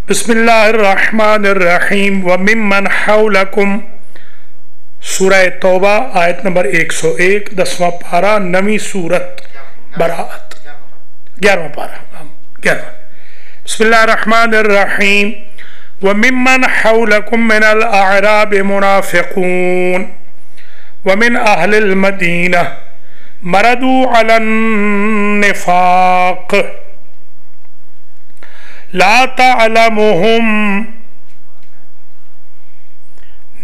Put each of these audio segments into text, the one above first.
بسم اللہ الرحمن الرحیم وممن حولکم سورہ توبہ آیت نمبر 101 10واں پارہ 9ویں سورت براءت 11واں پارہ 11 بسم اللہ الرحمن الرحیم وممن حولکم من الاعراب منافقون ومن اہل المدینہ مردوا علی النفاق لا تعلمهم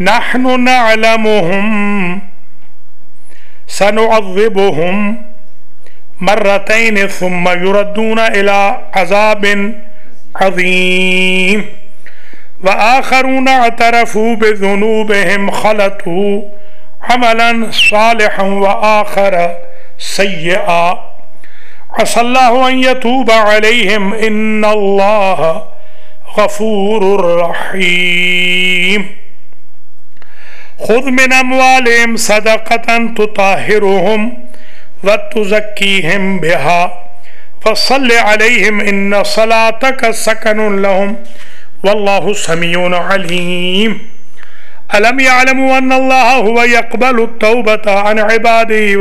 نحن نعلمهم سنعذبهم مرتين ثم يردون إلى عذاب عظيم وآخرون اعترفوا بذنوبهم خلطوا عملا صالحا وآخر سيئا عسى الله أن يتوب عليهم إن الله غفور رحيم خذ من أموالهم صدقة تطهرهم وتزكيهم بها وصل عليهم إن صلاتك سكن لهم والله سميع عليم ألم يعلموا أن الله هو يقبل التوبة عن عباده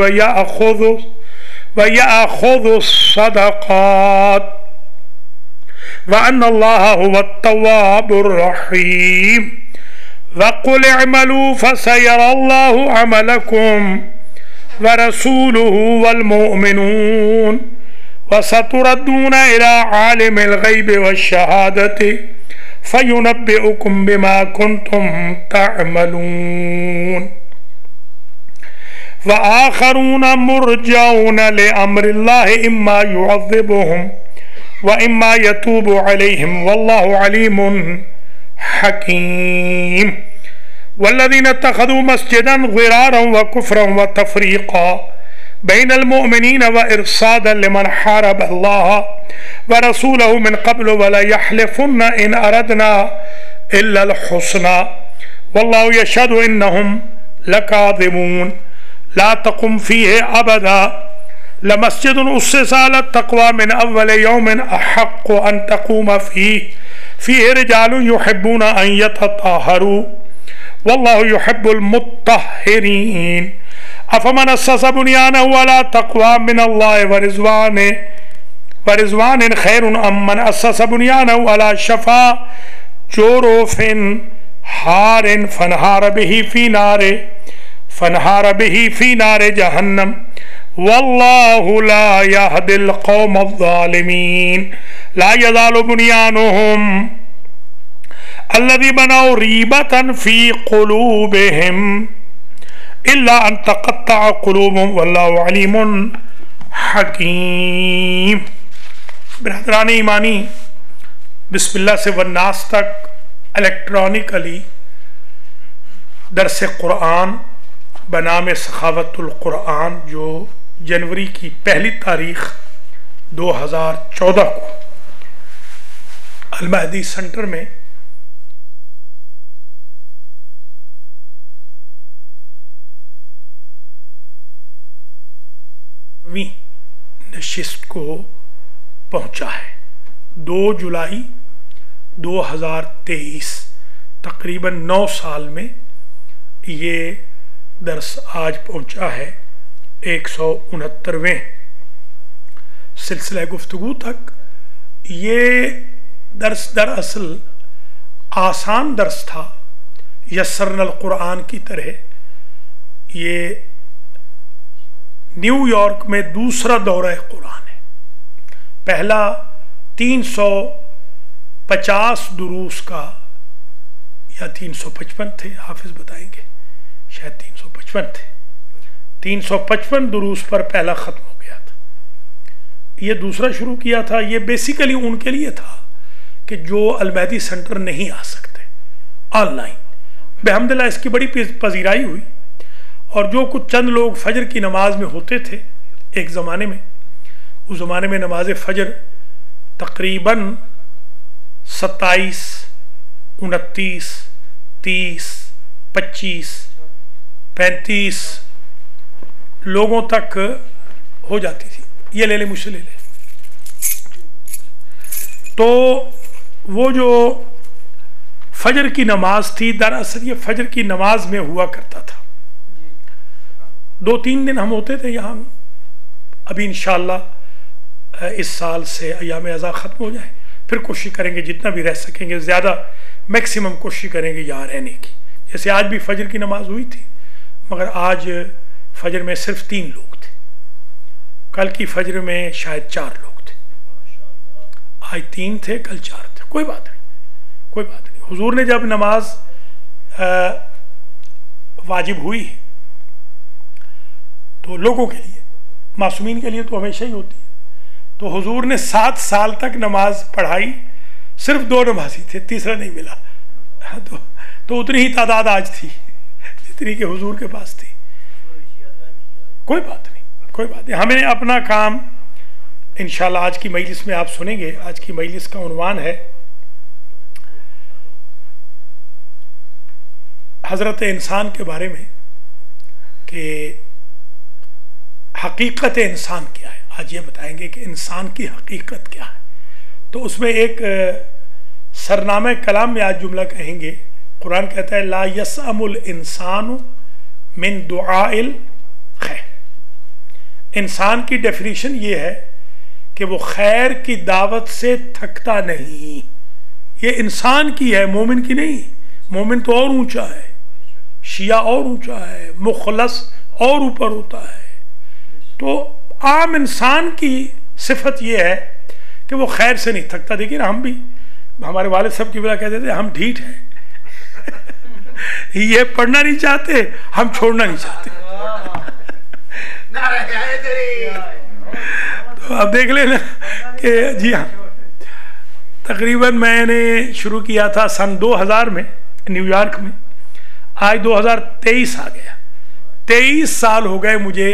ويأخذ الصدقات وأن الله هو التواب الرحيم وقل اعملوا فسيرى الله عملكم ورسوله والمؤمنون وستردون إلى عالم الغيب والشهادة فينبئكم بما كنتم تعملون وآخرون مرجون لأمر الله إما يعذبهم وإما يتوب عليهم والله عليم حكيم والذين اتخذوا مسجدا ضرارا وكفرا وتفريقا بين المؤمنين وإرصادا لمن حارب الله ورسوله من قبل ولا يحلفن إن أردنا إلا الحسنى والله يشهد إنهم لكاذبون لا تقم فيه أبدا لمسجد أسس على التقوى من أول يوم أحق أن تقوم فيه رجال يحبون أن يتطهروا والله يحب المطهرين أفمن أسس بنيانه على تقوى من الله ورضوان خير أم من أسس بنيانه على شفا جرف هار فانهار به في نار جهنم والله لا يهدي القوم الظالمين لا يزال بنيانهم الذي بنوا ريبة في قلوبهم إلا أن تقطع قلوبهم والله عليم حكيم. برادران ایمانی، بسم اللہ سے والناس تک الیکٹرانکلی درس قرآن بنام سخاوت القرآن جو جنوری کی 1 تاریخ 2014 کو المہدی سینٹر میں نشست کو پہنچا ہے. 2 جولائی 2023 تقریباً 9 سال میں یہ درس آج پہنچا ہے 169ویں سلسلہ گفتگو تک. یہ درس دراصل آسان درس تھا، یسرنا القرآن کی طرح. یہ نیو یارک میں دوسرا دورہ قرآن ہے. پہلا 350 دروس کا یا 355 تھے، حافظ بتائیں گے، شاید 355 تھے. 355 دروس پر پہلا ختم ہو گیا تھا. یہ دوسرا شروع کیا تھا. یہ بیسیکلی ان کے لیے تھا کہ جو المہدی سینٹر نہیں آ سکتے آن لائن. بحمداللہ اس کی بڑی پذیرائی ہوئی، اور جو کچھ چند لوگ فجر کی نماز میں ہوتے تھے ایک زمانے میں، اس زمانے میں نماز فجر تقریباً 27 29 30 25 35 لوگوں تک ہو جاتی تھی. یہ لے لے، مجھ سے لے لے. تو وہ جو فجر کی نماز تھی، دراصل یہ فجر کی نماز میں ہوا کرتا تھا. 2-3 دن ہم ہوتے تھے یہاں. ابھی انشاءاللہ اس سال سے ایام اعزا ختم ہو جائیں، پھر کوشش کریں گے جتنا بھی رہ سکیں گے، زیادہ میکسیمم کوشش کریں گے یہاں رہنے کی. جیسے آج بھی فجر کی نماز ہوئی تھی، مگر آج فجر میں صرف 3 لوگ تھے. کل کی فجر میں شاید 4 لوگ تھے. آج 3 تھے، کل 4 تھے. کوئی بات نہیں، کوئی بات نہیں. حضور نے جب نماز واجب ہوئی تو لوگوں کے لیے، معصومین کے لیے تو ہمیشہ ہی ہوتی ہے، تو حضور نے 7 سال تک نماز پڑھائی. صرف 2 نمازی تھے، تیسرا نہیں ملا. تو اتنی ہی تعداد آج تھی جتنی کہ حضور کے پاس تھی. کوئی بات نہیں، کوئی بات نہیں. ہمیں اپنا کام انشاءاللہ آج کی مجلس میں آپ سنیں گے. آج کی مجلس کا عنوان ہے حضرت انسان کے بارے میں، کہ حقیقت انسان کیا ہے. آج یہ بتائیں گے کہ انسان کی حقیقت کیا ہے. تو اس میں ایک سرنامہ کلام میں آج جملہ کہیں گے. قرآن کہتا ہے لا یسأم الانسان من دعاء الخیر. انسان کی ڈیفینیشن یہ ہے کہ وہ خیر کی دعوت سے تھکتا نہیں. یہ انسان کی ہے، مومن کی نہیں. مومن تو اور اونچا ہے، شیعہ اور اونچا ہے، مخلص اور اوپر ہوتا ہے. تو عام انسان کی صفت یہ ہے کہ وہ خیر سے نہیں تھکتا. دیکھیے ہم بھی، ہمارے والد صاحب کی بلا کہتے تھے ہم ڈھیٹ ہیں یہ پڑھنا نہیں چاہتے، ہم چھوڑنا نہیں چاہتے. تو اب دیکھ لینا کہ جی ہاں، تقریباً میں نے شروع کیا تھا سن 2000 میں نیو یارک میں. آج 2023 آ گیا. 23 سال ہو گئے مجھے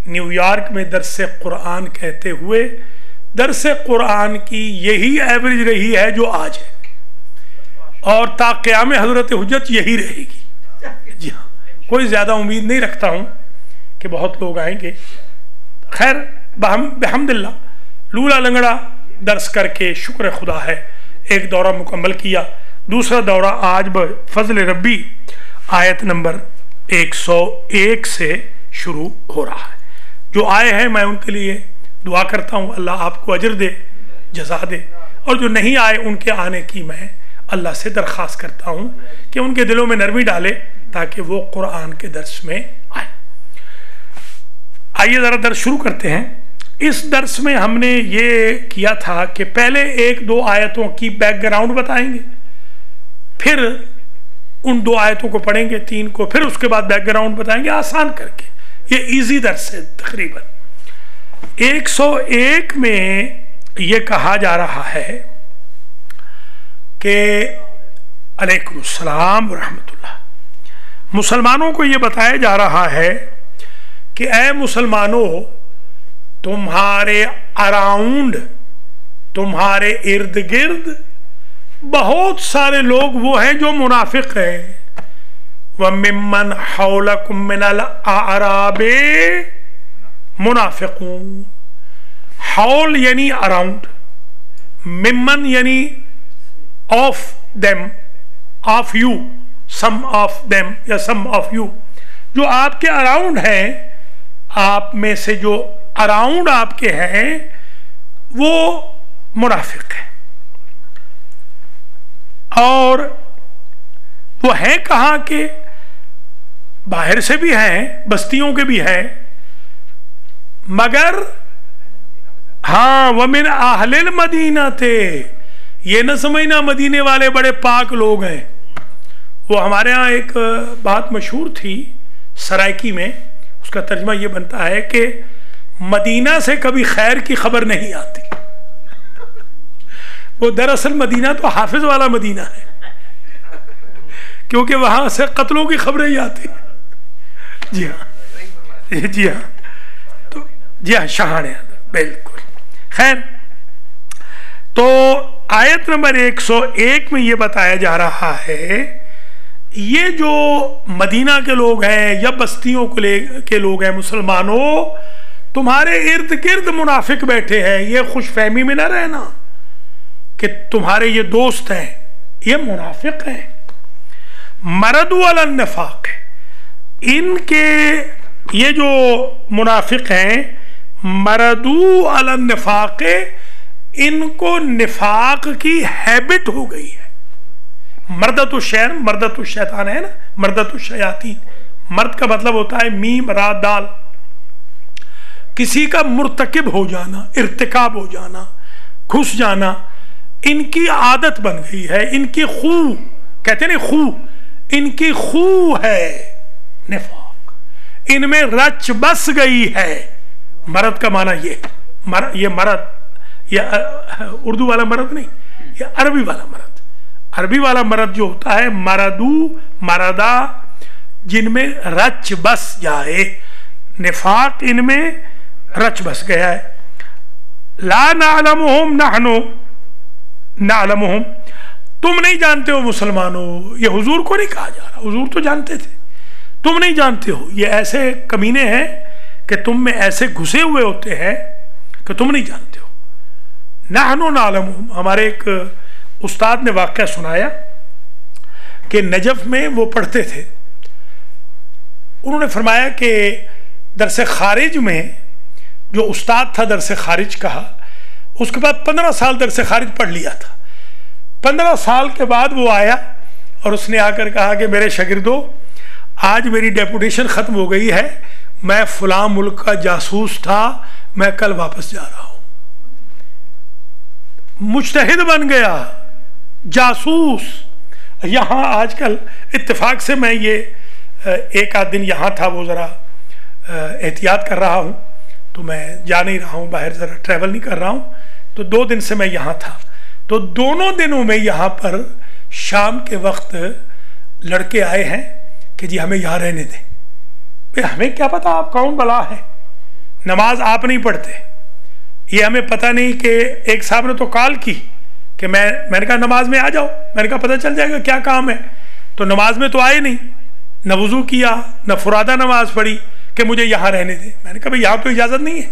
نیو یارک میں درس قرآن کہتے ہوئے. درس قرآن کی یہی ایوریج رہی ہے جو آج ہے، اور تا قیام حضرت حجت یہی رہے گی. جی ہاں، کوئی زیادہ امید نہیں رکھتا ہوں کہ بہت لوگ آئیں گے. خیر بحمداللہ لولا لنگڑا درس کر کے شکر خدا ہے ایک دورہ مکمل کیا. دوسرا دورہ آج بفضل ربی آیت نمبر 101 سے شروع ہو رہا ہے. جو آئے ہیں میں ان کے لیے دعا کرتا ہوں اللہ آپ کو اجر دے، جزا دے. اور جو نہیں آئے ان کے آنے کی میں اللہ سے درخواست کرتا ہوں کہ ان کے دلوں میں نرمی ڈالے تاکہ وہ قرآن کے درس میں آئے. آئیے ذرا درس شروع کرتے ہیں. اس درس میں ہم نے یہ کیا تھا کہ پہلے 1-2 آیتوں کی بیک گراؤنڈ بتائیں گے، پھر ان 2 آیتوں کو پڑھیں گے، 3 کو، پھر اس کے بعد بیک گراؤنڈ بتائیں گے آسان کر کے. یہ ایزی درس ہے. تقریباً 101 میں یہ کہا جا رہا ہے کہ علیکم السلام ورحمۃ اللہ. مسلمانوں کو یہ بتایا جا رہا ہے کہ اے مسلمانوں، تمہارے اراؤنڈ، تمہارے ارد گرد بہت سارے لوگ وہ ہیں جو منافق ہیں. وَمِمَّنْ حَوْلَكُمْ مِنَ الْأَعْرَابِ منافقون. حول یعنی اراؤنڈ، ممن یعنی of them, of you, some of them یا سم آف یو. جو آپ کے اراؤنڈ ہیں، آپ میں سے جو اراؤنڈ آپ کے ہیں وہ منافق ہیں. اور وہ ہیں کہاں کے؟ باہر سے بھی ہیں، بستیوں کے بھی ہیں، مگر ہاں وَمِنْ أَهْلِ الْمَدِينَةِ تھے. یہ نہ سمجھنا مدینے والے بڑے پاک لوگ ہیں. وہ ہمارے ہاں ایک بات مشہور تھی سرائکی میں، اس کا ترجمہ یہ بنتا ہے کہ مدینہ سے کبھی خیر کی خبر نہیں آتی. وہ دراصل مدینہ تو حافظ والا مدینہ ہے، کیونکہ وہاں سے قتلوں کی خبریں ہی آتی. جی ہاں، جی ہاں، تو جی ہاں شاہانے بالکل. خیر، تو آیت نمبر 101 میں یہ بتایا جا رہا ہے یہ جو مدینہ کے لوگ ہیں یا بستیوں کے لوگ ہیں، مسلمانوں تمہارے ارد گرد منافق بیٹھے ہیں. یہ خوش فہمی میں نہ رہنا کہ تمہارے یہ دوست ہیں یہ منافق ہیں. مردو علی النفاق ہے، ان کے یہ جو منافق ہیں مردو علی النفاق، ان کو نفاق کی ہیبٹ ہو گئی ہے. مردت الشیطان، مردت الشیطان ہے نا، مردت الشیاطین. مرد کا مطلب ہوتا ہے میم را دال، کسی کا مرتکب ہو جانا، ارتکاب ہو جانا، گھس جانا. ان کی عادت بن گئی ہے، ان کی خو کہتے ہیں نا، خو، ان کی خو ہے نفاق، ان میں رچ بس گئی ہے. مرد کا معنی یہ مرد، یہ اردو والا مرد نہیں، یہ عربی والا مرد. عربی والا مرد جو ہوتا ہے مردو، مردہ، جن میں رچ بس جائے. نفاق ان میں رچ بس گیا ہے. لا نعلمہم نحن نعلمہم، تم نہیں جانتے ہو مسلمانوں. یہ حضور کو نہیں کہا جا رہا، حضور تو جانتے تھے، تم نہیں جانتے ہو. یہ ایسے کمینے ہیں کہ تم میں ایسے گھسے ہوئے ہوتے ہیں کہ تم نہیں جانتے ہو. نحن نعلمہم، ہمارے ایک استاد نے واقعہ سنایا کہ نجف میں وہ پڑھتے تھے. انہوں نے فرمایا کہ درس خارج میں جو استاد تھا درس خارج کہا، اس کے بعد 15 سال درس خارج پڑھ لیا تھا. 15 سال کے بعد وہ آیا اور اس نے آ کر کہا کہ میرے شاگردوں، آج میری ڈیپوٹیشن ختم ہو گئی ہے، میں فلاں ملک کا جاسوس تھا، میں کل واپس جا رہا ہوں. مجتہد بن گیا، جاسوس. یہاں آج کل اتفاق سے میں یہ ایک آدھ دن یہاں تھا، وہ ذرا احتیاط کر رہا ہوں تو میں جا نہیں رہا ہوں باہر، ذرا ٹریول نہیں کر رہا ہوں. تو 2 دن سے میں یہاں تھا، تو دونوں دنوں میں یہاں پر شام کے وقت لڑکے آئے ہیں کہ جی ہمیں یہاں رہنے دیں. ہمیں کیا پتا آپ کون بلا ہے، نماز آپ نہیں پڑھتے، یہ ہمیں پتہ نہیں. کہ ایک صاحب نے تو کال کی کہ میں نے کہا نماز میں آ جاؤ. میں نے کہا پتہ چل جائے گا کیا کام ہے. تو نماز میں تو آئے نہیں، نہ وضو کیا، نہ فرادہ نماز پڑھی کہ مجھے یہاں رہنے دیں. میں نے کہا بھئی یہاں تو اجازت نہیں ہے،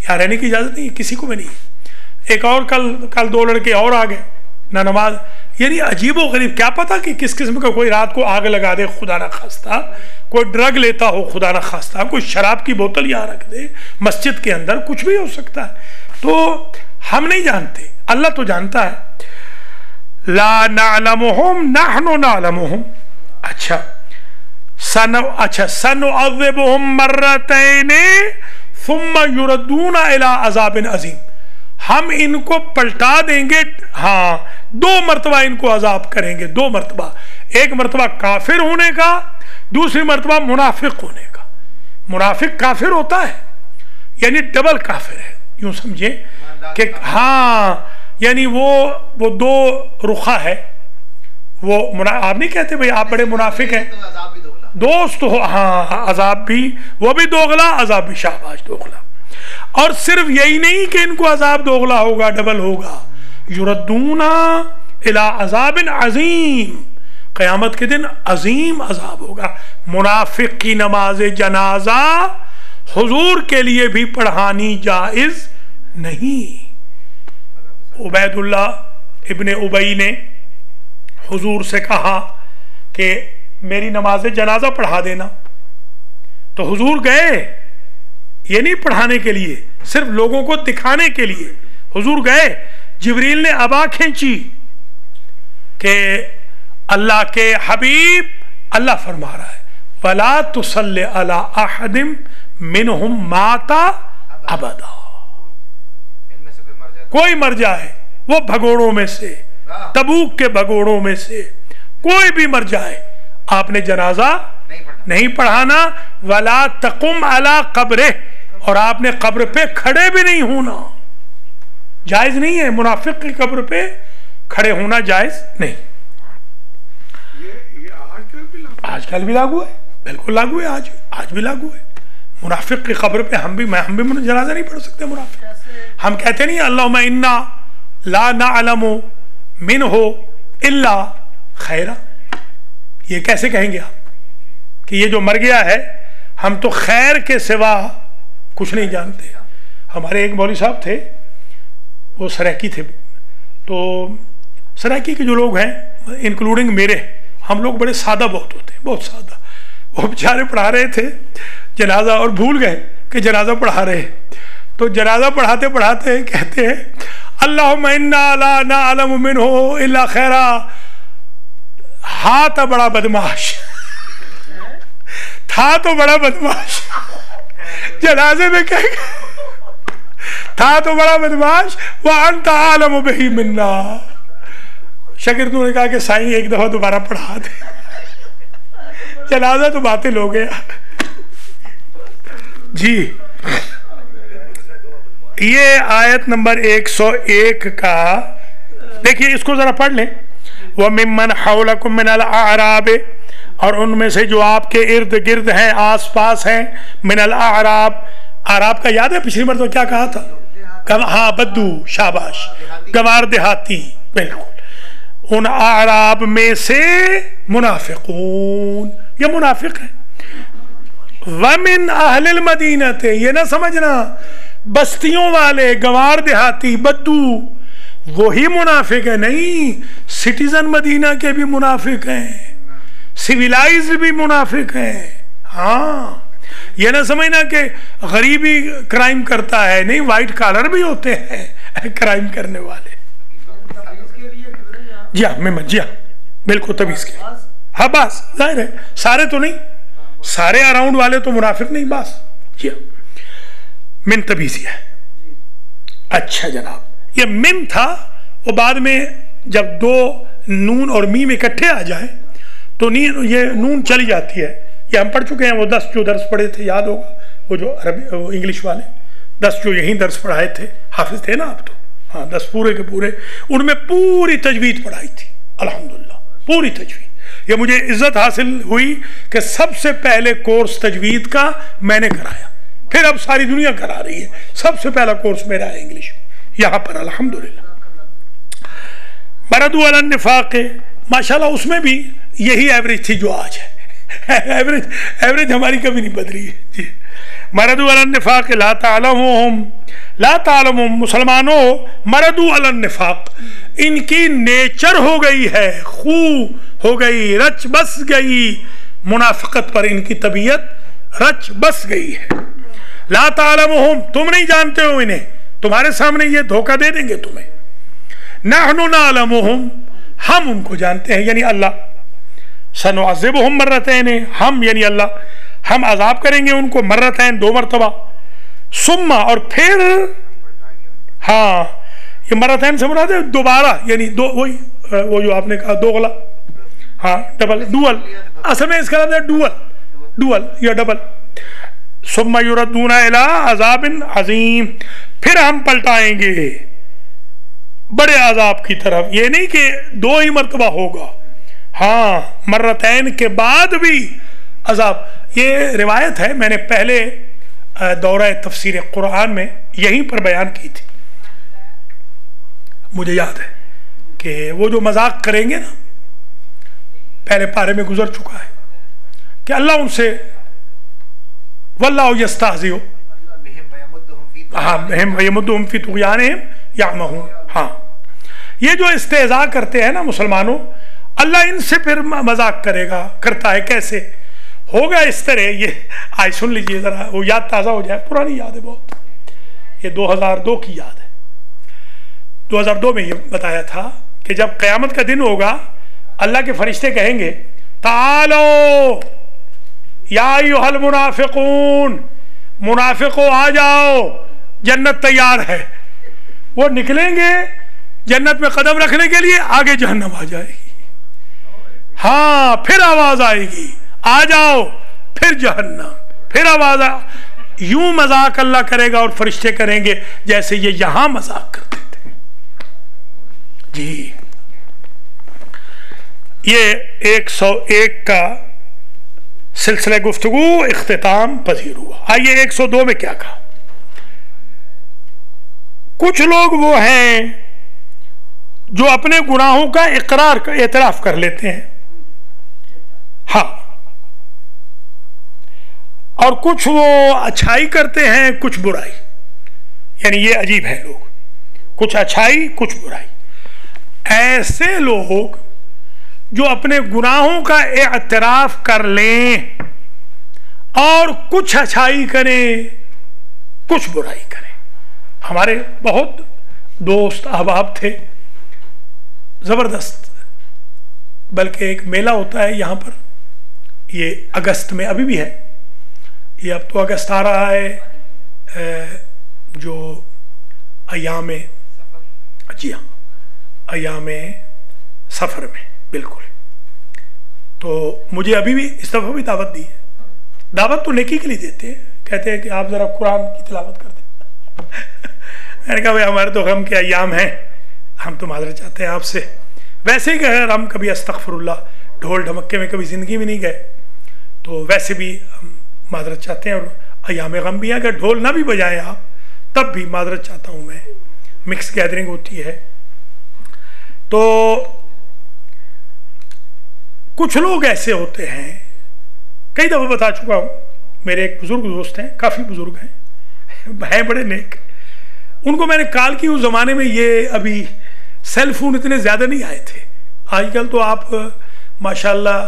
یہاں رہنے کی اجازت نہیں ہے، کسی کو بھی نہیں ہے. ایک اور کل 2 لڑکے اور آ گئے، نہ نماز. یعنی عجیب و غریب، کیا پتا کہ کس قسم کا، کوئی رات کو آگ لگا دے خدا نہ خواستہ، کوئی ڈرگ لیتا ہو خدا نہ خواستہ، کوئی شراب کی بوتل یہاں رکھ دے مسجد کے اندر، کچھ بھی ہو سکتا ہے. تو ہم نہیں جانتے، اللہ تو جانتا ہے. لا نعلمہم نحن نعلمہم. اچھا سنعذبہم مرتین ثم یردون الی عذاب عظیم. ہم ان کو پلٹا دیں گے، ہاں 2 مرتبہ ان کو عذاب کریں گے. 2 مرتبہ، ایک مرتبہ کافر ہونے کا، دوسری مرتبہ منافق ہونے کا. منافق کافر ہوتا ہے یعنی ڈبل کافر ہے، یوں سمجھیں کہ ہاں یعنی وہ 2 رخا ہے. وہ آپ نہیں کہتے بھئی آپ بڑے منافق ہیں، دوست ہو، ہاں عذاب بھی، وہ بھی دوغلا، عذاب بھی شاباش دوغلا. اور صرف یہی نہیں کہ ان کو عذاب دوغلا ہوگا، ڈبل ہوگا. یردون الی عذاب عظیم، قیامت کے دن عظیم عذاب ہوگا. منافق کی نماز جنازہ حضور کے لیے بھی پڑھانی جائز نہیں. عبید اللہ ابن ابی نے حضور سے کہا کہ میری نماز جنازہ پڑھا دینا. تو حضور گئے، یہ نہیں پڑھانے کے لیے، صرف لوگوں کو دکھانے کے لیے حضور گئے. جبریل نے ابا کھینچی کہ اللہ کے حبیب، اللہ فرما رہا ہے وَلَا تُصَلِّ عَلَىٰ أَحَدٍ مِّنْهُمْ مَاتَ أَبَدًا. کوئی مر جائے، وہ بھگوڑوں میں سے، تبوک کے بھگوڑوں میں سے کوئی بھی مر جائے، آپ نے جنازہ نہیں پڑھانا. وَلَا تَقُمْ عَلَىٰ قَبْرِهِ، اور آپ نے قبر پہ کھڑے بھی نہیں ہونا، جائز نہیں ہے. منافق کی قبر پہ کھڑے ہونا جائز نہیں. آج کل بھی لاگو ہے، بالکل لاگو ہے، آج بھی لاگو ہے. منافق کی قبر پہ ہم بھی جنازہ نہیں پڑھ سکتے. منافق ہم کہتے نہیں اللہم انا لا نعلم منہ الا خیرہ. یہ کیسے کہیں گے آپ کہ یہ جو مر گیا ہے ہم تو خیر کے سوا کچھ نہیں جانتے. ہمارے ایک مولوی صاحب تھے، وہ سریکی تھے، تو سرائکی کے جو لوگ ہیں انکلوڈنگ میرے، ہم لوگ بڑے سادہ بہت ہوتے ہیں، بہت سادہ. وہ بیچارے پڑھا رہے تھے جنازہ اور بھول گئے کہ جنازہ پڑھا رہے ہیں. تو جنازہ پڑھاتے پڑھاتے کہتے ہیں اللہم انا لا نعلم منہ الا خیرا. ہاں تو بڑا بدماش تھا، تو بڑا بدماش. جنازے میں کہہ گئے تھا تو بڑا بدماش وانت عالم بہی منا. شاگردوں نے کہا کہ سائیں ایک دفعہ دوبارہ پڑھا دے. جنازہ تو باطل ہو گیا. جی یہ آیت نمبر 101 کا دیکھیے، اس کو ذرا پڑھ لیں. وَمِمَّنْ حَوْلَكُمْ مِنَ الْأَعْرَابِ، اور ان میں سے جو آپ کے ارد گرد ہیں، آس پاس ہیں. من الأعراب، اعراب کا یاد ہے پچھلی مرتبہ کیا کہا تھا؟ ہاں بدو، شاباش، گوار دیہاتی. بالکل. ان اعراب میں سے منافقون، یہ منافق ہیں. وَمِنْ أَهْلِ الْمَدِينَةِ، یہ نہ سمجھنا بستیوں والے، گوار دیہاتی، بدو وہی منافق ہے، نہیں. سٹیزن مدینہ کے بھی منافق ہیں، سیویلائزڈ بھی منافق ہیں. ہاں یہ نہ سمجھنا کہ غریبی کرائم کرتا ہے، نہیں، وائٹ کالر بھی ہوتے ہیں کرائم کرنے والے. جی ہاں، جی ہاں بالکل، تمیز کے ہاں باس ظاہر ہے، سارے تو نہیں، سارے اراؤنڈ والے تو منافق نہیں، باس. جی ہاں، من تبیزی ہے. اچھا جناب، یہ من تھا، وہ بعد میں جب دو نون اور میم اکٹھے آ جائیں تو یہ نون چلی جاتی ہے. یہ ہم پڑھ چکے ہیں، وہ 10 جو درس پڑھے تھے یاد ہوگا، وہ جو عربی وہ انگلش والے 10 جو یہیں درس پڑھائے تھے، حافظ تھے نا آپ تو. ہاں 10 پورے کے پورے، ان میں پوری تجوید پڑھائی تھی الحمدللہ، پوری تجوید. یہ مجھے عزت حاصل ہوئی کہ سب سے پہلے کورس تجوید کا میں نے کرایا، پھر اب ساری دنیا کرا رہی ہے. سب سے پہلا کورس میرا ہے انگلش یہاں پر الحمدللہ. مردو علی النفاق، ماشاءاللہ اس میں بھی یہی ایوریج تھی جو آج ہے. ایوریج ہماری کبھی نہیں بدلی ہے. جی مردو علی النفاق لا تعلمهم، لا تعلمهم، مسلمانوں مردو علی النفاق، ان کی نیچر ہو گئی ہے، خو ہو گئی، رچ بس گئی منافقت پر، ان کی طبیعت رچ بس گئی ہے. لا تعلمهم، تم نہیں جانتے ہو انہیں، تمہارے سامنے یہ دھوکہ دے دیں گے تمہیں. نحن نعلمهم، ہم ان کو جانتے ہیں یعنی اللہ. سنعذبهم مرتين، ہم یعنی اللہ، ہم عذاب کریں گے ان کو مرتين، 2 مرتبہ. ثم، اور پھر، ہاں یہ مرتين سے مراد ہے دوبارہ، یعنی دو، وہی وہ جو آپ نے کہا دوغلا، ہاں ڈبل، ڈوول، اصل میں اس کا لفظ ہے ڈوول یا ڈبل. ثم يردون الى عذاب عظیم، پھر ہم پلٹائیں گے بڑے عذاب کی طرف. یہ نہیں کہ 2 ہی مرتبہ ہوگا، ہاں مرتين کے بعد بھی عذاب. یہ روایت ہے، میں نے پہلے دورہ تفسیر قرآن میں یہیں پر بیان کی تھی. مجھے یاد ہے کہ وہ جو مذاق کریں گے نا، پہلے پارے میں گزر چکا ہے کہ اللہ ان سے واللہ یستہزئ یمدہم فی طغیانہم یعمہون. ہاں یہ جو استہزاء کرتے ہیں نا مسلمانوں، اللہ ان سے پھر مذاق کرے گا، کرتا ہے. کیسے ہوگا؟ اس طرح، یہ آج سن لیجئے ذرا، وہ یاد تازہ ہو جائے، پرانی یاد ہے بہت. یہ 2002 کی یاد ہے. 2002 میں یہ بتایا تھا کہ جب قیامت کا دن ہوگا، اللہ کے فرشتے کہیں گے تعالو یا ایھا المنافقون، منافقو آ جاؤ، جنت تیار ہے. وہ نکلیں گے جنت میں قدم رکھنے کے لیے، آگے جہنم آ جائے گی. ہاں پھر آواز آئے گی آ جاؤ، پھر جہنم، پھر آواز یوں مذاق اللہ کرے گا اور فرشتے کریں گے جیسے یہ یہاں مذاق کرتے تھے. جی یہ 101 کا سلسلہ گفتگو اختتام پذیر ہوا. آئیے 102 میں کیا کہا. کچھ لوگ وہ ہیں جو اپنے گناہوں کا اعتراف کر لیتے ہیں، ہاں، اور کچھ وہ اچھائی کرتے ہیں، کچھ برائی. یعنی یہ عجیب ہے، لوگ کچھ اچھائی کچھ برائی. ایسے لوگ جو اپنے گناہوں کا اعتراف کر لیں اور کچھ اچھائی کریں کچھ برائی کریں. ہمارے بہت دوست احباب تھے زبردست، بلکہ ایک میلہ ہوتا ہے یہاں پر، یہ اگست میں ابھی بھی ہے، یہ اب تو اگست آ رہا ہے، جو ایام، جی ہاں ایام سفر میں، بالکل. تو مجھے ابھی بھی اس دفعہ بھی دعوت دی ہے. دعوت تو نیکی کے لیے دیتے ہیں، کہتے ہیں کہ آپ ذرا قرآن کی تلاوت کر دیں. میں نے کہا بھائی ہمارے تو غم کے ایام ہیں، ہم تو معذرت چاہتے ہیں آپ سے. ویسے ہی کہ ہم کبھی استغفر اللہ ڈھول ڈھمکے میں کبھی زندگی میں نہیں گئے، تو ویسے بھی ہم معذرت چاہتے ہیں. اور ایام غم بھی ہے، اگر ڈھول نہ بھی بجائیں آپ تب بھی معذرت چاہتا ہوں میں. مکس گیدرنگ ہوتی ہے. تو کچھ لوگ ایسے ہوتے ہیں، کئی دفعہ بتا چکا ہوں، میرے ایک بزرگ دوست ہیں، کافی بزرگ ہیں بڑے نیک. ان کو میں نے کال کی اس زمانے میں یہ ابھی سیل فون اتنے زیادہ نہیں آئے تھے. آج کل تو آپ ماشاءاللہ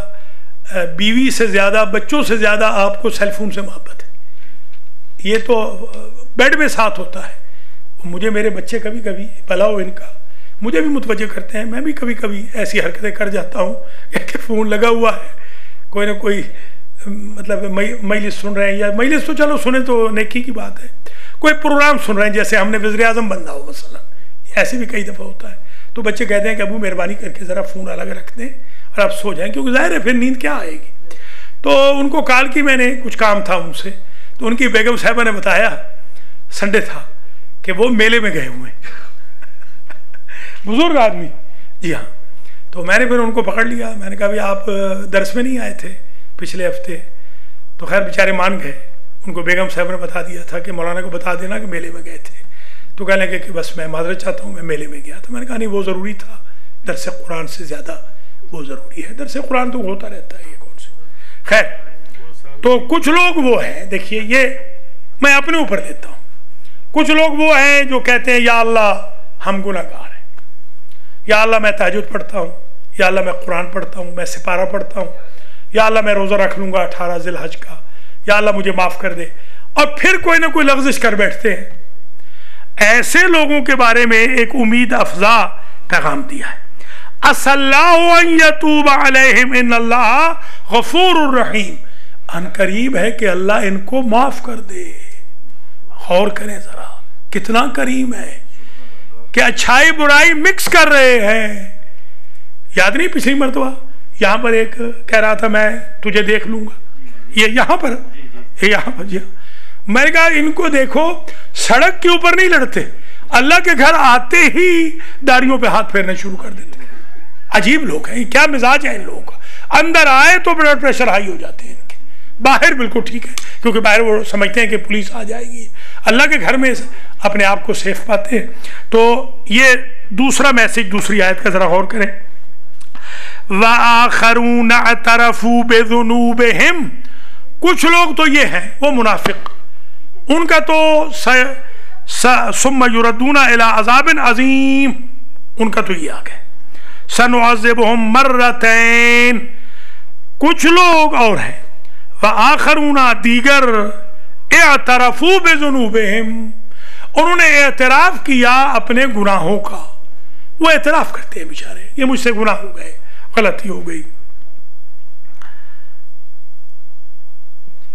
بیوی سے زیادہ، بچوں سے زیادہ آپ کو سیل فون سے محبت ہے. یہ تو بیڈ میں ساتھ ہوتا ہے. مجھے میرے بچے کبھی کبھی بھلا ہو ان کا مجھے بھی متوجہ کرتے ہیں، میں بھی کبھی کبھی ایسی حرکتیں کر جاتا ہوں کہ فون لگا ہوا ہے، کوئی نہ کوئی مطلب مجلس سن رہے ہیں، یا مجلس تو چلو سنیں تو نیکی کی بات ہے، کوئی پروگرام سن رہے ہیں جیسے ہم نے وزیر اعظم بننا ہو مثلا، ایسے بھی کئی دفعہ ہوتا ہے. تو بچے کہتے ہیں کہ ابو مہربانی کر کے ذرا فون الگ رکھ دیں اور آپ سو جائیں، کیونکہ ظاہر ہے پھر نیند کیا آئے گی. تو ان کو کال کی میں نے، کچھ کام تھا ان سے، تو ان کی بیگم صاحبہ نے بتایا سنڈے تھا کہ وہ میلے میں گئے ہوئے ہیں. بزرگ آدمی، جی ہاں. تو میں نے پھر ان کو پکڑ لیا، میں نے کہا بھی آپ درس میں نہیں آئے تھے پچھلے ہفتے. تو خیر بیچارے مان گئے. ان کو بیگم صاحب نے بتا دیا تھا کہ مولانا کو بتا دینا کہ میلے میں گئے تھے. تو کہنے لگے کہ بس میں معذرت چاہتا ہوں، میں میلے میں گیا. تو میں نے کہا نہیں، وہ ضروری تھا، درس قرآن سے زیادہ وہ ضروری ہے. درس قرآن تو ہوتا رہتا ہے، یہ کون سے. خیر، تو کچھ لوگ وہ ہیں، دیکھیے یہ میں اپنے اوپر لیتا ہوں. کچھ لوگ وہ ہیں جو کہتے ہیں یا اللہ ہم گناہ گار ہیں، یا اللہ میں تہجد پڑھتا ہوں، یا اللہ میں قرآن پڑھتا ہوں، میں سپارہ پڑھتا ہوں، یا اللہ میں روزہ رکھ لوں گا 18 ذی الحج کا، یا اللہ مجھے معاف کر دے. اور پھر کوئی نہ کوئی لغزش کر بیٹھتے ہیں. ایسے لوگوں کے بارے میں ایک امید افزا پیغام دیا ہے. عَسَى اللَّهُ أَن يَتُوبَ عَلَيْهِمْ إِنَّ اللَّهَ غَفُورٌ رَحِيمٌ. ان قریب ہے کہ اللہ ان کو معاف کر دے. غور کریں ذرا، کتنا کریم ہے کہ اچھائی برائی مکس کر رہے ہیں. یاد نہیں پچھلی مرتبہ یہاں پر ایک کہہ رہا تھا میں تجھے دیکھ لوں گا، یہ یہاں پر جی. میں نے کہا ان کو دیکھو، سڑک کے اوپر نہیں لڑتے، اللہ کے گھر آتے ہی داڑیوں پہ ہاتھ پھیرنا شروع کر دیتے. عجیب لوگ ہیں، کیا مزاج ہے ان لوگوں کا. اندر آئے تو بلڈ پریشر ہائی ہو جاتے ہیں ان کے، باہر بالکل ٹھیک ہے، کیونکہ باہر وہ سمجھتے ہیں کہ پولیس آ جائے گی. اللہ کے گھر میں اپنے آپ کو سیف پاتے ہیں. تو یہ دوسرا میسج دوسری آیت کا ذرا غور کریں. وَآخَرُونَ اعْتَرَفُوا بِذُنُوبِهِمْ. کچھ لوگ تو یہ ہیں، وہ منافق، ان کا تو ثُمَّ يُرَدُّونَ إِلَىٰ عَذَابٍ عَظِيمٍ، ان کا تو یہ آ گئے. سَنُعَذِّبُهُمْ مَرَّتَيْن. کچھ لوگ اور ہیں، وَآخَرُونَ دیگر، اعْتَرَفُوا بِذُنُوبِهِمْ، انہوں نے اعتراف کیا اپنے گناہوں کا. وہ اعتراف کرتے ہیں بیچارے، یہ مجھ سے گناہ ہو گئے، غلطی ہو گئی.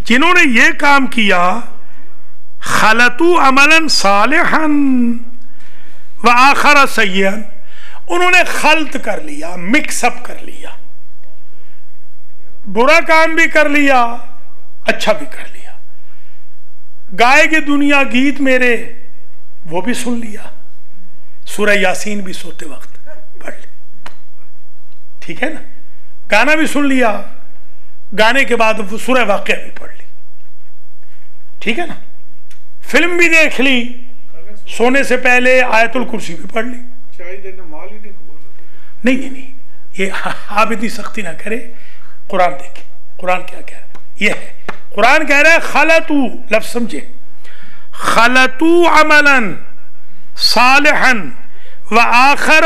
جنہوں نے یہ کام کیا، خلطوا عملا صالحا وآخر سیئا، انہوں نے خلط کر لیا، مکس اپ کر لیا، برا کام بھی کر لیا، اچھا بھی کر لیا. گائے گی دنیا گیت میرے، وہ بھی سن لیا. سورہ یاسین بھی سوتے وقت پڑھ لی، ٹھیک ہے نا. گانا بھی سن لیا، گانے کے بعد سورہ واقعہ بھی پڑھ لی، ٹھیک ہے نا. فلم بھی دیکھ لی، سونے سے پہلے آیت الکرسی بھی پڑھ لی. نہیں، یہ آپ اتنی سختی نہ کرے. قرآن دیکھیں، قرآن کیا کہہ رہا ہے. یہ ہے قرآن کہہ رہا ہے خلطو، لفظ سمجھے، خلطو عملا صالحا وآخر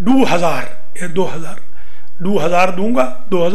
2000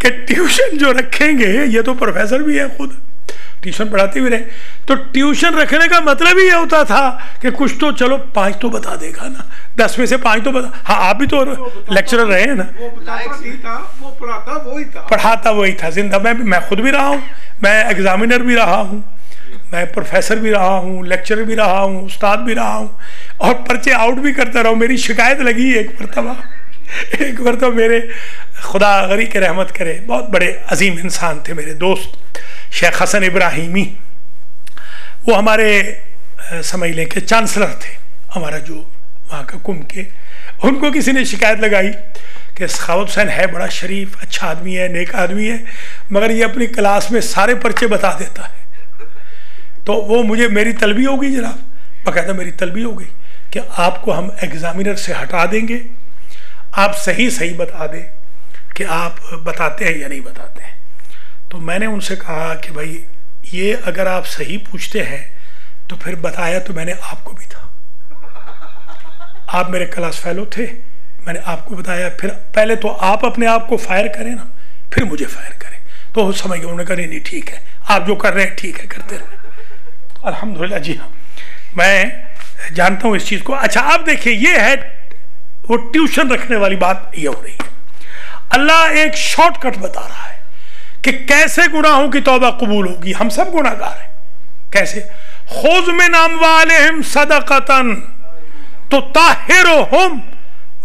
کہ ٹیوشن جو رکھیں گے، یہ تو پروفیسر بھی ہے خود، ٹیوشن پڑھاتے بھی رہے، تو ٹیوشن رکھنے کا مطلب ہی یہ ہوتا تھا کہ کچھ تو چلو 5 تو بتا دے گا نا، 10 میں سے 5 تو بتا. ہاں آپ بھی تو لیکچرر رہے ہیں نا. پڑھاتا وہی تھا زندہ. میں خود بھی رہا ہوں، میں ایگزامینر بھی رہا ہوں، میں پروفیسر بھی رہا ہوں، لیکچرر بھی رہا ہوں، استاد بھی رہا ہوں، اور پرچے آؤٹ بھی کرتا رہا ہوں. میری شکایت لگی ایک مرتبہ میرے، خدا غری کے رحمت کرے، بہت بڑے عظیم انسان تھے میرے دوست شیخ حسن ابراہیمی. وہ ہمارے سمجھ لیں کہ چانسلر تھے ہمارا جو وہاں کا کم کے. ان کو کسی نے شکایت لگائی کہ سخاوت حسین ہے بڑا شریف اچھا آدمی ہے، نیک آدمی ہے، مگر یہ اپنی کلاس میں سارے پرچے بتا دیتا ہے. تو وہ مجھے، میری طلبی ہو گئی جناب، باقاعدہ میری طلبی ہو گئی کہ آپ کو ہم ایگزامینر سے ہٹا دیں گے، آپ صحیح بتا دیں کہ آپ بتاتے ہیں یا نہیں بتاتے ہیں. تو میں نے ان سے کہا کہ بھائی یہ اگر آپ صحیح پوچھتے ہیں تو پھر بتایا تو میں نے آپ کو بھی تھا، آپ میرے کلاس فیلو تھے، میں نے آپ کو بتایا. پھر پہلے تو آپ اپنے آپ کو فائر کریں نا، پھر مجھے فائر کریں. تو وہ سمجھ گئے، انہوں نے کہا نہیں ٹھیک ہے، آپ جو کر رہے ہیں ٹھیک ہے، کرتے رہے. الحمدللہ. جی ہاں میں جانتا ہوں اس چیز کو. اچھا آپ دیکھیں، یہ ہے وہ ٹیوشن رکھنے والی بات یہ ہو رہی ہے. اللہ ایک شارٹ کٹ بتا رہا ہے کہ کیسے گناہوں کی توبہ قبول ہوگی. ہم سب گناہ گار ہیں. کیسے؟ خذ من اموالہم صدقۃ تطہرہم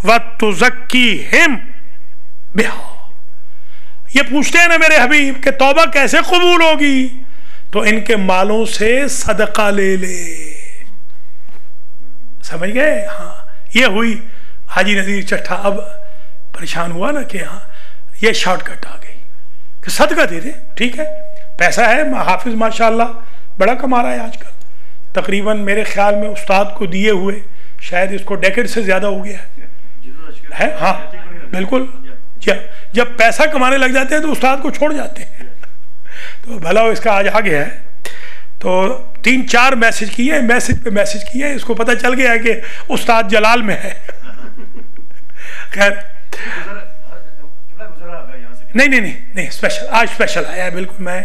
وتزکیہم بہا. یہ پوچھتے ہیں نا میرے حبیب کہ توبہ کیسے قبول ہوگی، تو ان کے مالوں سے صدقہ لے لے. سمجھ گئے؟ ہاں یہ ہوئی. حاجی نذیر چٹھا اب پریشان ہوا نا کہ ہاں یہ شارٹ کٹ آ گئی کہ صدقہ دے دے. ٹھیک ہے، پیسہ ہے، حافظ ماشاءاللہ بڑا کما رہا ہے آج کل. تقریباً میرے خیال میں استاد کو دیے ہوئے شاید اس کو ڈیکیڈ سے زیادہ ہو گیا ہے. ہاں بالکل. جب پیسہ کمانے لگ جاتے ہیں تو استاد کو چھوڑ جاتے ہیں. تو بھلا اس کا آج آ گیا ہے. تو 3-4 میسج کیے، میسج پہ میسج کیے، اس کو پتہ چل گیا کہ استاد جلال میں ہے. خیر نہیں اسپیشل، آج اسپیشل آیا ہے بالکل. میں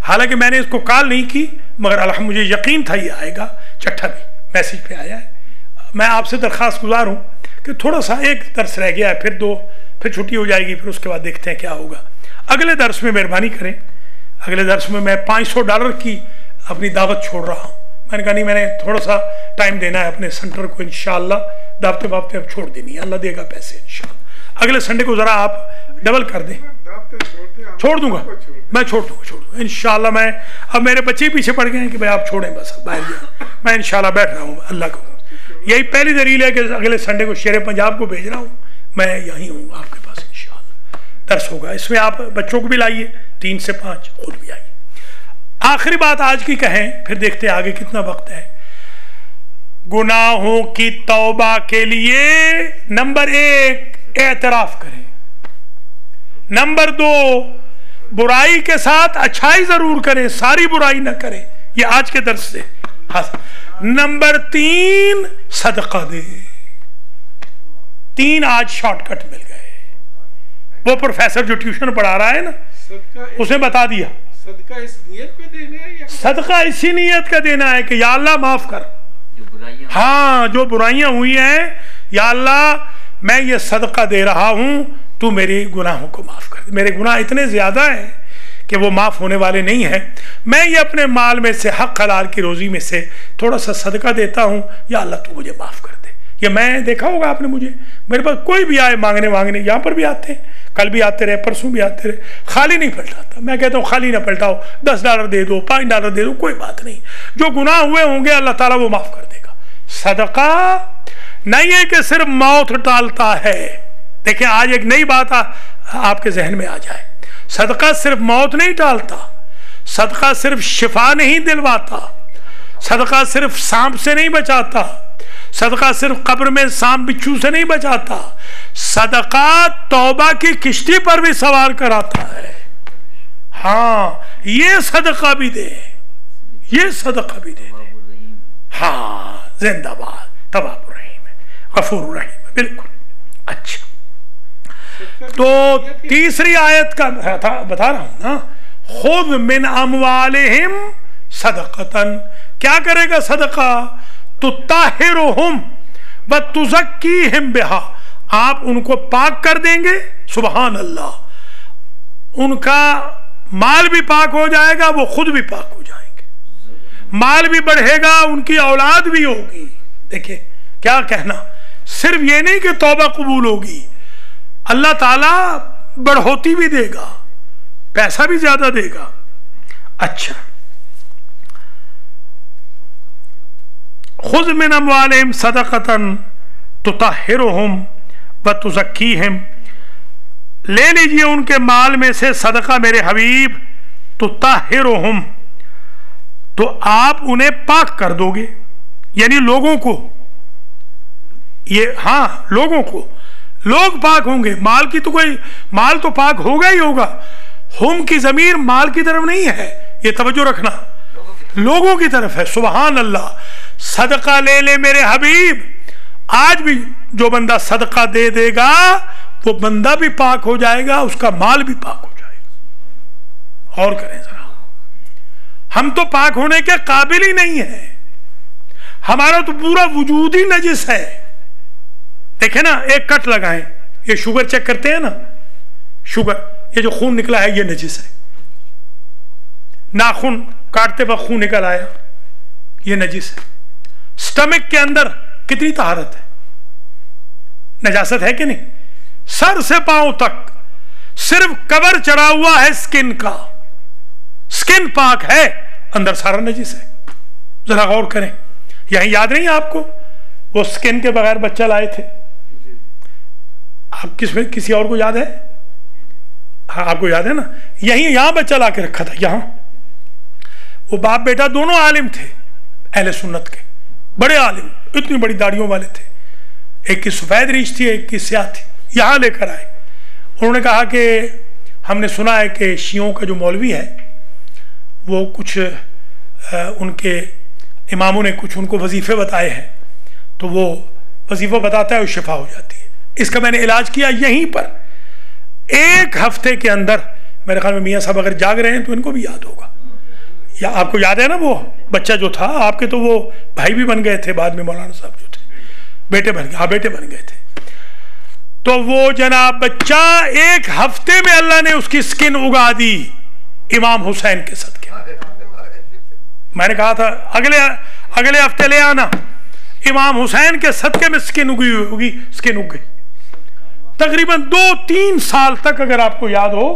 حالانکہ میں نے اس کو کال نہیں کی، مگر الحمد مجھے یقین تھا یہ آئے گا. چٹھا بھی میسج پہ آیا ہے. میں آپ سے درخواست گزار ہوں کہ تھوڑا سا ایک درس رہ گیا ہے، پھر 2، پھر چھٹی ہو جائے گی، پھر اس کے بعد دیکھتے ہیں کیا ہوگا. اگلے درس میں مہربانی کریں، اگلے درس میں میں $500 کی اپنی دعوت چھوڑ رہا ہوں. میں نے کہا نہیں، میں نے تھوڑا سا ٹائم دینا ہے اپنے سینٹر کو. انشاءاللہ دعوتیں اب چھوڑ دینی ہے، اللہ دے گا پیسے انشاءاللہ. اگلے سنڈے کو ذرا آپ ڈبل کر دیں. چھوڑ دوں گا، میں چھوڑ دوں گا انشاءاللہ. میں اب میرے بچے پیچھے پڑ گئے ہیں کہ بھائی آپ چھوڑیں بس باہر جائیں. میں انشاءاللہ بیٹھ رہا ہوں. اللہ کو یہی پہلی دلیل ہے کہ اگلے سنڈے کو شیر پنجاب کو بھیج رہا ہوں. میں یہیں ہوں آپ کے پاس انشاءاللہ. درس ہوگا، اس میں آپ بچوں کو بھی لائیے 3 سے 5، خود بھی آئیے. آخری بات آج کی کہیں، پھر دیکھتے ہیں آگے کتنا وقت ہے. گناہوں کی توبہ کے لیے نمبر 1 اعتراف کریں. نمبر 2 برائی کے ساتھ اچھائی ضرور کریں، ساری برائی نہ کریں. یہ آج کے درس سے. نمبر 3 صدقہ دے. 3 آج شارٹ کٹ مل گئے. وہ پروفیسر جو ٹیوشن پڑھا رہا ہے نا، اس نے بتا دیا صدقہ اس نیت پہ دینا ہے، صدقہ اسی نیت کا دینا ہے کہ یا اللہ معاف کر. ہاں جو برائیاں ہوئی ہیں، یا اللہ میں یہ صدقہ دے رہا ہوں، تو میرے گناہوں کو معاف کر دے. میرے گناہ اتنے زیادہ ہیں کہ وہ معاف ہونے والے نہیں ہیں. میں یہ اپنے مال میں سے، حق حلال کی روزی میں سے تھوڑا سا صدقہ دیتا ہوں، یا اللہ تو مجھے معاف کر دے. یہ میں دیکھا ہوگا آپ نے، مجھے میرے پاس کوئی بھی آئے مانگنے، یہاں پر بھی آتے ہیں، کل بھی آتے رہے، پرسوں بھی آتے رہے، خالی نہیں پلٹاتا. میں کہتا ہوں خالی نہ پلٹاؤ، $10 دے دو، $5 دے دو، کوئی بات نہیں. جو گناہ ہوئے ہوں گے اللہ تعالیٰ وہ معاف کر دے گا. صدقہ نہیں ہے کہ صرف موت ٹالتا ہے. دیکھیں آج ایک نئی بات آپ کے ذہن میں آ جائے. صدقہ صرف موت نہیں ٹالتا، صدقہ صرف شفا نہیں دلواتا، صدقہ صرف سانپ سے نہیں بچاتا، صدقہ صرف قبر میں سانپ بچھو سے نہیں بچاتا. صدقہ توبہ کی کشتی پر بھی سوار کراتا ہے. ہاں یہ صدقہ بھی دے، یہ صدقہ بھی دے. ہاں زندہ باد تواب الرحیم ہے، غفور الرحیم ہے. بالکل. اچھا تو تیسری آیت کا بتا رہا ہوں نا، خذ من اموالہم صدقتن، کیا کرے گا صدقہ؟ تطہرہم وتزکیہم بہا، آپ ان کو پاک کر دیں گے، سبحان اللہ، ان کا مال بھی پاک ہو جائے گا، وہ خود بھی پاک ہو جائیں گے، مال بھی بڑھے گا، ان کی اولاد بھی ہوگی۔ دیکھیں کیا کہنا، صرف یہ نہیں کہ توبہ قبول ہوگی، اللہ تعالیٰ بڑھوتی بھی دے گا، پیسہ بھی زیادہ دے گا۔ اچھا، خذ من اموالہم صدقۃ تطہرہم وتزکیہم، لے لیجئے ان کے مال میں سے صدقہ میرے حبیب، تطہرہم، تو آپ انہیں پاک کر دو گے، یعنی لوگوں کو، یہ ہاں لوگوں کو، لوگ پاک ہوں گے، مال کی تو کوئی، مال تو پاک ہوگا ہی ہوگا، ہم کی ضمیر مال کی طرف نہیں ہے، یہ توجہ رکھنا، لوگوں کی طرف ہے، سبحان اللہ۔ صدقہ لے لے میرے حبیب، آج بھی جو بندہ صدقہ دے دے گا وہ بندہ بھی پاک ہو جائے گا، اس کا مال بھی پاک ہو جائے گا۔ اور کریں ذرا، ہم تو پاک ہونے کے قابل ہی نہیں ہیں، ہمارا تو پورا وجود ہی نجس ہے۔ دیکھیں نا، ایک کٹ لگائیں، یہ شوگر چیک کرتے ہیں نا، شوگر، یہ جو خون نکلا ہے یہ نجس ہے، ناخن کاٹتے وقت خون نکل آیا یہ نجس ہے، سٹمک کے اندر کتنی طہارت ہے، نجاست ہے کہ نہیں؟ سر سے پاؤں تک صرف کور چڑھا ہوا ہے سکن کا، سکن پاک ہے، اندر سارا نجس ہے۔ ذرا غور کریں، یہیں یاد نہیں آپ کو وہ سکن کے بغیر بچہ لائے تھے؟ آپ کسی اور کو یاد ہے؟ ہاں آپ کو یاد ہے نا، یہاں بچہ لا کے رکھا تھا، یہاں وہ باپ بیٹا دونوں عالم تھے، اہل سنت کے بڑے عالم، اتنی بڑی داڑھیوں والے تھے، ایک کی سفید ریش تھی ایک کی سیاہ تھی، یہاں لے کر آئے، انہوں نے کہا کہ ہم نے سنا ہے کہ شیعوں کا جو مولوی ہے وہ کچھ ان کے اماموں نے کچھ ان کو وظیفے بتائے ہیں، تو وہ وظیفہ بتاتا ہے اور شفا ہو جاتی ہے، اس کا میں نے علاج کیا یہیں پر، ایک ہفتے کے اندر، میرے خیال میں میاں صاحب اگر جاگ رہے ہیں تو ان کو بھی یاد ہوگا، یا آپ کو یاد ہے نا وہ بچہ جو تھا آپ کے، تو وہ بھائی بھی بن گئے تھے بعد میں، مولانا صاحب جو تھے بیٹے بن گئے، ہاں بیٹے بن گئے تھے، تو وہ جناب بچہ ایک ہفتے میں اللہ نے اس کی سکن اگا دی امام حسین کے صدقے۔ میں نے کہا تھا اگلے ہفتے لے آنا، امام حسین کے صدقے میں سکن اگی ہوگی، سکن اگ گئی، تقریباً 2-3 سال تک اگر آپ کو یاد ہو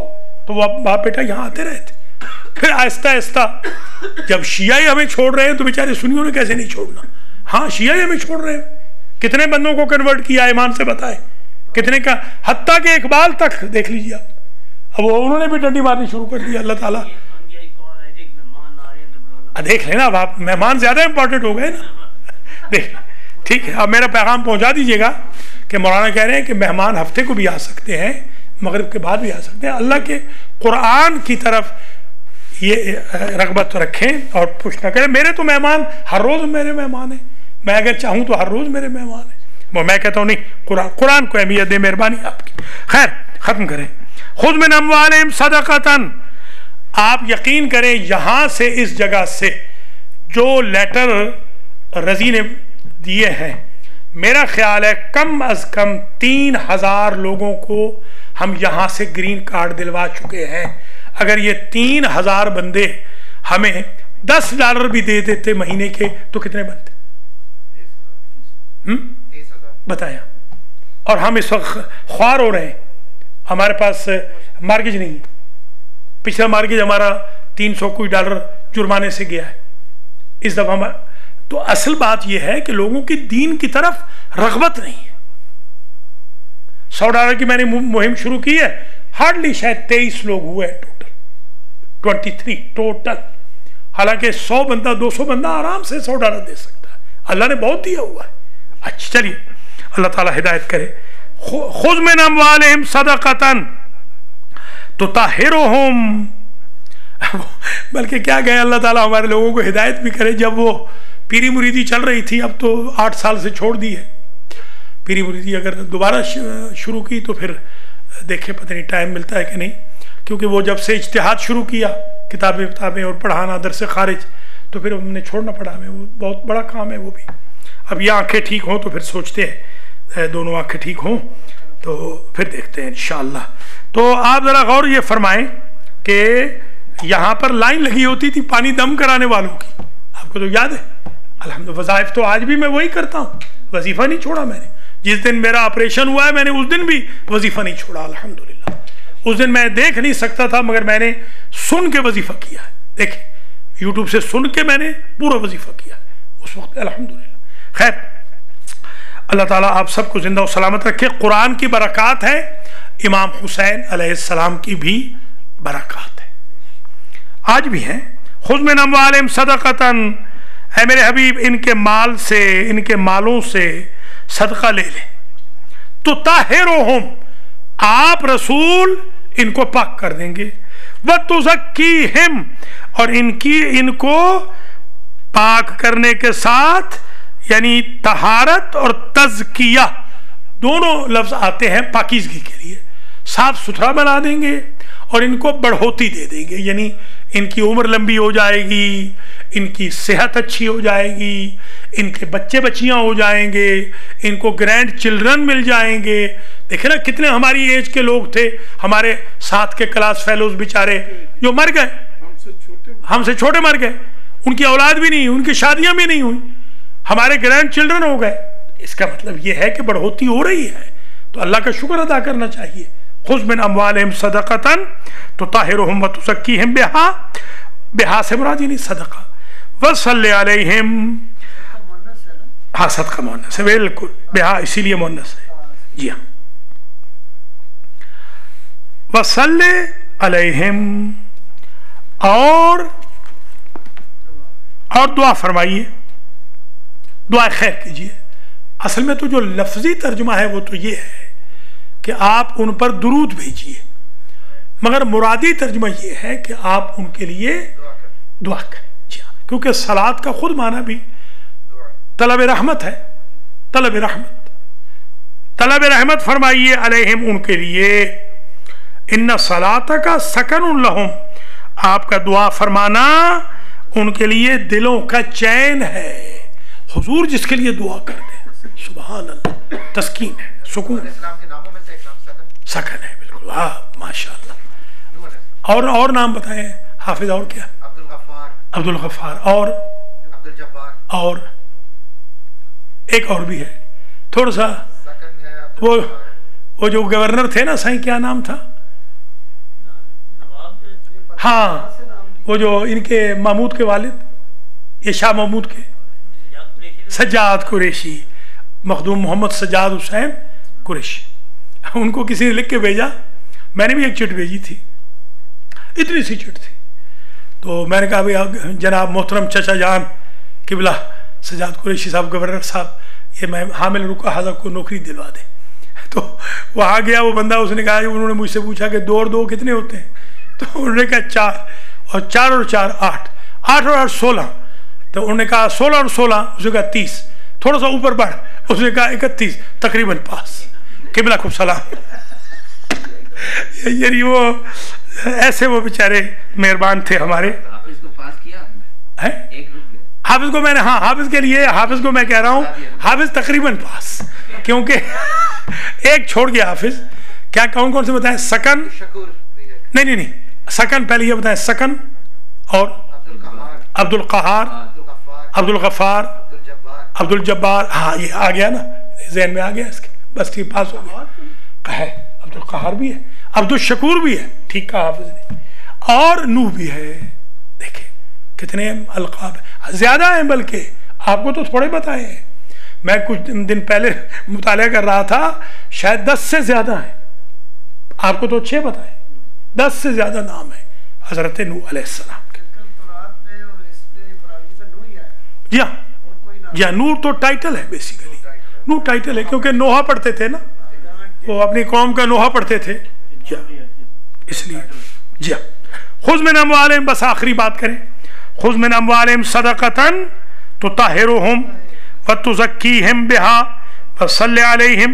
تو وہ باپ بیٹا یہاں آتے رہے تھے۔ پھر آہستہ آہستہ جب شیعہ ہی ہمیں چھوڑ رہے ہیں تو بیچارے سنیوں نے کیسے نہیں چھوڑنا، ہاں شیعہ ہی ہمیں چھوڑ رہے ہیں، کتنے بندوں کو کنورٹ کیا ایمان سے بتائے، کتنے کا، حتیٰ کہ اقبال تک دیکھ لیجیے آپ، اب انہوں نے بھی ڈنڈی مارنی شروع کر دی، اللہ تعالیٰ دیکھ لینا، اب آپ مہمان زیادہ امپورٹنٹ ہو گئے نا، دیکھ ٹھیک ہے۔ اب میرا پیغام پہنچا دیجیے گا کہ مولانا کہہ رہے ہیں کہ مہمان ہفتے کو بھی آ سکتے ہیں، مغرب کے بعد بھی آ سکتے ہیں، اللہ کے قرآن کی طرف یہ رغبت رکھیں اور پوچھ نہ کریں، میرے تو مہمان ہر روز میرے مہمان ہیں، میں اگر چاہوں تو ہر روز میرے مہمان ہیں، میں کہتا ہوں نہیں، قرآن کو اہمیت دے، مہربانی آپ کی۔ خیر ختم کریں، خذ من اموالہم صدقۃ، آپ یقین کریں یہاں سے اس جگہ سے جو لیٹر رضی نے دیے ہیں، میرا خیال ہے کم از کم 3000 لوگوں کو ہم یہاں سے گرین کارڈ دلوا چکے ہیں۔ اگر یہ 3000 بندے ہمیں $10 بھی دے دیتے مہینے کے تو کتنے بنتے؟ بتایا، اور ہم اس وقت خوار ہو رہے ہیں، ہمارے پاس مارگیج نہیں ہے، پچھلا مارگیج ہمارا $300 کوئی جرمانے سے گیا ہے، اس دفعہ تو اصل بات یہ ہے کہ لوگوں کی دین کی طرف رغبت نہیں ہے۔ $100 کی میں نے مہم شروع کی ہے، ہارڈلی شاید 23 لوگ ہوئے ٹوٹل، 23 ٹوٹل، حالانکہ 100 بندہ 200 بندہ آرام سے $100 دے سکتا ہے، اللہ نے بہت دیا ہوا ہے۔ اچھا چلیے، اللہ تعالیٰ ہدایت کرے۔ خذ من اموالہم صدقۃ تطہرہم، بلکہ کیا گئے، اللہ تعالیٰ ہمارے لوگوں کو ہدایت بھی کرے۔ جب وہ پیری مریدی چل رہی تھی، اب تو 8 سال سے چھوڑ دی ہے پیری مریدی، اگر دوبارہ شروع کی تو پھر دیکھے پتہ نہیں ٹائم ملتا ہے کہ نہیں، کیونکہ وہ جب سے اجتہاد شروع کیا کتابیں اور پڑھانا در سے خارج، تو پھر ہم نے چھوڑنا پڑا ہمیں، وہ بہت بڑا کام ہے وہ بھی۔ اب یہ آنکھیں ٹھیک ہوں تو پھر سوچتے ہیں دونوں آنکھیں ٹھیک ہوں تو پھر دیکھتے ہیں انشاءاللہ۔ تو آپ ذرا غور یہ فرمائیں کہ یہاں پر لائن لگی ہوتی تھی پانی دم کرانے والوں کی، آپ کو تو یاد ہے الحمدللہ۔ وظائف تو آج بھی میں وہی کرتا ہوں، وظیفہ نہیں چھوڑا میں نے۔ جس دن میرا آپریشن ہوا ہے میں نے اس دن بھی وظیفہ نہیں چھوڑا الحمدللہ۔ اس دن میں دیکھ نہیں سکتا تھا مگر میں نے سن کے وظیفہ کیا ہے، دیکھیں یوٹیوب سے سن کے میں نے پورا وظیفہ کیا ہے اس وقت الحمدللہ۔ خیر اللہ تعالیٰ آپ سب کو زندہ و سلامت رکھے۔ قرآن کی برکات ہے، امام حسین علیہ السلام کی بھی برکات ہے، آج بھی ہیں۔ خذ من اموالہم صدقۃ، اے میرے حبیب ان کے مال سے، ان کے مالوں سے صدقہ لے لیں، تو طاہرہم، آپ رسول ان کو پاک کر دیں گے، وتزکیہم، اور ان کو پاک کرنے کے ساتھ یعنی طہارت اور تزکیہ دونوں لفظ آتے ہیں پاکیزگی کے لیے، صاف ستھرا بنا دیں گے اور ان کو بڑھوتی دے دیں گے، یعنی ان کی عمر لمبی ہو جائے گی، ان کی صحت اچھی ہو جائے گی، ان کے بچے بچیاں ہو جائیں گے، ان کو گرینڈ چلڈرن مل جائیں گے۔ دیکھیں نا کتنے ہماری ایج کے لوگ تھے ہمارے ساتھ کے کلاس فیلوز بیچارے جو مر گئے، ہم سے چھوٹے مر گئے، ان کی اولاد بھی نہیں، ان کی شادیاں بھی نہیں ہوئی، ہمارے گرینڈ چلڈرن ہو گئے۔ اس کا مطلب یہ ہے کہ بڑھوتی ہو رہی ہے، تو اللہ کا شکر ادا کرنا چاہیے۔ خذ من اموالہم صدقۃ تطہرہم وتزکیہم بہا، بہا سے مراد یعنی صدقہ، وصلی علیہم، ہاں صدقہ مؤنث ہے بالکل، بہا اسی لیے مؤنث ہے، جی ہاں، وصلی علیہم، اور دعا فرمائیے، دعا خیر کیجیے۔ اصل میں تو جو لفظی ترجمہ ہے وہ تو یہ ہے کہ آپ ان پر درود بھیجیے، مگر مرادی ترجمہ یہ ہے کہ آپ ان کے لیے دعا کریں، جی ہاں، کیونکہ صلاۃ کا خود معنی بھی طلب رحمت ہے، طلب رحمت، طلب رحمت فرمائیے علیہم ان کے لیے، ان صلاتک سکن لہم، آپ کا دعا فرمانا ان کے لیے دلوں کا چین ہے۔ حضور جس کے لیے دعا کرتے ہیں سبحان اللہ، تسکین ہے، سکون ہے، سکن ہے، بالکل، ہاں ماشاء اللہ۔ اور نام بتائیں حافظ، اور کیا؟ عبد الغفار، اور ایک اور بھی ہے تھوڑا سا، وہ جو گورنر تھے نا سائیں، کیا نام تھا؟ ہاں وہ جو ان کے محمود کے والد، یہ شاہ محمود کے، سجاد قریشی، مخدوم محمد سجاد حسین قریشی، ان کو کسی نے لکھ کے بھیجا، میں نے بھی ایک چٹ بھیجی تھی، اتنی سی چٹ تھی، تو میں نے کہا بھئی جناب محترم چچا جان قبلہ سجاد قریشی صاحب، گورنر صاحب، یہ میں حامل رکا حاضر کو نوکری دلوا دیں۔ تو وہاں گیا وہ بندہ، اس نے کہا، انہوں نے مجھ سے پوچھا کہ 2 اور 2 کتنے ہوتے ہیں؟ تو انہوں نے کہا 4، اور 4 اور 4 8، 8 اور 8 16، تو انہوں نے کہا 16 اور 16، اس نے کہا 30، تھوڑا سا اوپر بڑھ، اس نے کہا 31، تقریباً پاس، قبلہ خوب سلام۔ یعنی وہ ایسے وہ بیچارے مہربان تھے ہمارے۔ حافظ کو پاس کیا ہے؟ حافظ کو میں نے، ہاں حافظ کے لیے، حافظ کو میں کہہ رہا ہوں حافظ تقریباً پاس، کیونکہ ایک چھوڑ گیا حافظ۔ کیا کون سے بتائیں؟ سکن، نہیں، سکن پہلے یہ بتائیں، سکن اور عبد القہار، عبد الغفار، عبد الجبار، ہاں یہ آ گیا نا ذہن میں، آ گیا اس کے، بس ٹھیک، پاس ہو گیا ہے۔ عبد القہار بھی ہے، عبد الشکور بھی ہے، ٹھیک کہا حافظ نے، اور نوح بھی ہے۔ دیکھیں کتنے القاب زیادہ ہیں، بلکہ آپ کو تو تھوڑے بتائے ہیں، میں کچھ دن پہلے مطالعہ کر رہا تھا، شاید 10 سے زیادہ ہیں، آپ کو تو 6 بتائے، 10 سے زیادہ نام ہے حضرت نوح علیہ السلام کے۔ جی ہاں، نوح تو ٹائٹل ہے، بیسیکلی نوح ٹائٹل ہے، کیونکہ نوحہ پڑھتے تھے نا، وہ اپنی قوم کا نوحہ پڑھتے تھے، اس لیے۔ جی ہاں، خذ من اموالہم، بس آخری بات کریں، خذ من اموالہم صدقۃ تطہرہم وتزکیہم بہا وصلی علیہم،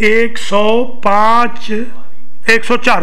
105 104